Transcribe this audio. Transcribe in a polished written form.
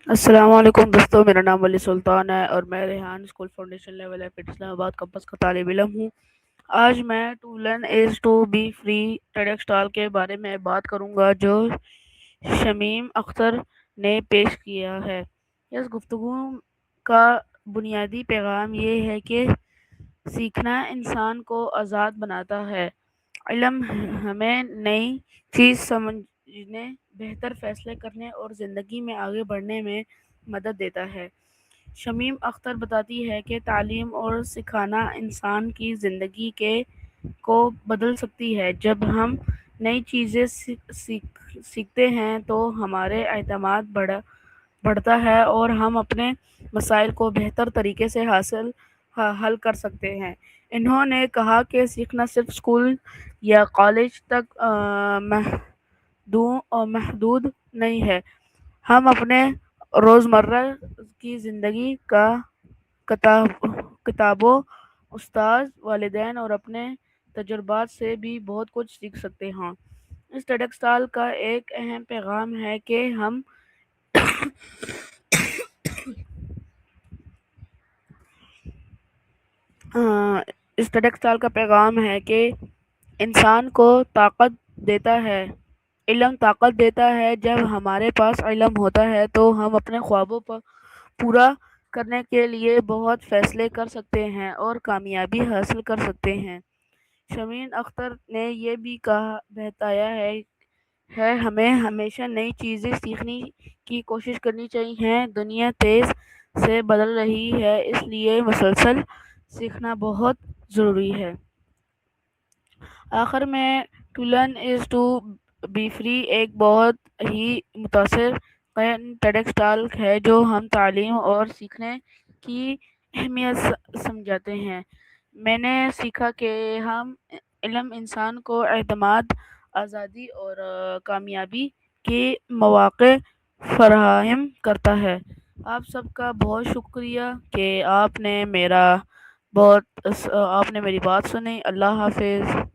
السلام علیکم دوستوں، میرا نام ولی سلطان ہے اور میں Rehan school foundation level F Islamabad campus کا طالب علم ہوں۔ آج میں to learn is to be free TED talk کے بارے میں بات کروں گا جو شمیم اختر نے پیش کیا ہے۔ اس گفتگو کا بنیادی پیغام یہ ہے کہ سیکھنا انسان کو آزاد بناتا ہے۔ علم ہمیں نئی چیز سمجھنے، بہتر فیصلے کرنے اور زندگی میں آگے بڑھنے میں مدد دیتا ہے۔ شمیم اختر بتاتی ہے کہ تعلیم اور سکھانا انسان کی زندگی کو بدل سکتی ہے۔ جب ہم نئی چیزیں سیکھتے ہیں تو ہمارے اعتماد بڑھتا ہے اور ہم اپنے مسائل کو بہتر طریقے سے حل کر سکتے ہیں۔ انہوں نے کہا کہ سیکھنا صرف اسکول یا کالج تک محدود نہیں ہے۔ ہم اپنے روزمرہ کی زندگی کا کتابوں، استاد، والدین اور اپنے تجربات سے بھی بہت کچھ سیکھ سکتے ہیں۔ اس ٹیڈکس ٹال کا ایک اہم پیغام ہے کہ انسان کو طاقت دیتا ہے، علم طاقت دیتا ہے۔ جب ہمارے پاس علم ہوتا ہے تو ہم اپنے خوابوں پر پورا کرنے کے لیے بہت فیصلے کر سکتے ہیں اور کامیابی حاصل کر سکتے ہیں۔ شمیم اختر نے یہ بھی بتایا ہے ہمیں ہمیشہ نئی چیزیں سیکھنے کی کوشش کرنی چاہیے۔ دنیا تیز سے بدل رہی ہے، اس لیے مسلسل سیکھنا بہت ضروری ہے۔ آخر میں to learn is to be free ایک بہت ہی متاثر کن ٹیڈکس ٹال ہے جو ہم تعلیم اور سیکھنے کی اہمیت سمجھاتے ہیں۔ میں نے سیکھا کہ علم انسان کو اعتماد، آزادی اور کامیابی کے مواقع فراہم کرتا ہے۔ آپ سب کا بہت شکریہ کہ آپ نے میری بات سنی۔ اللہ حافظ۔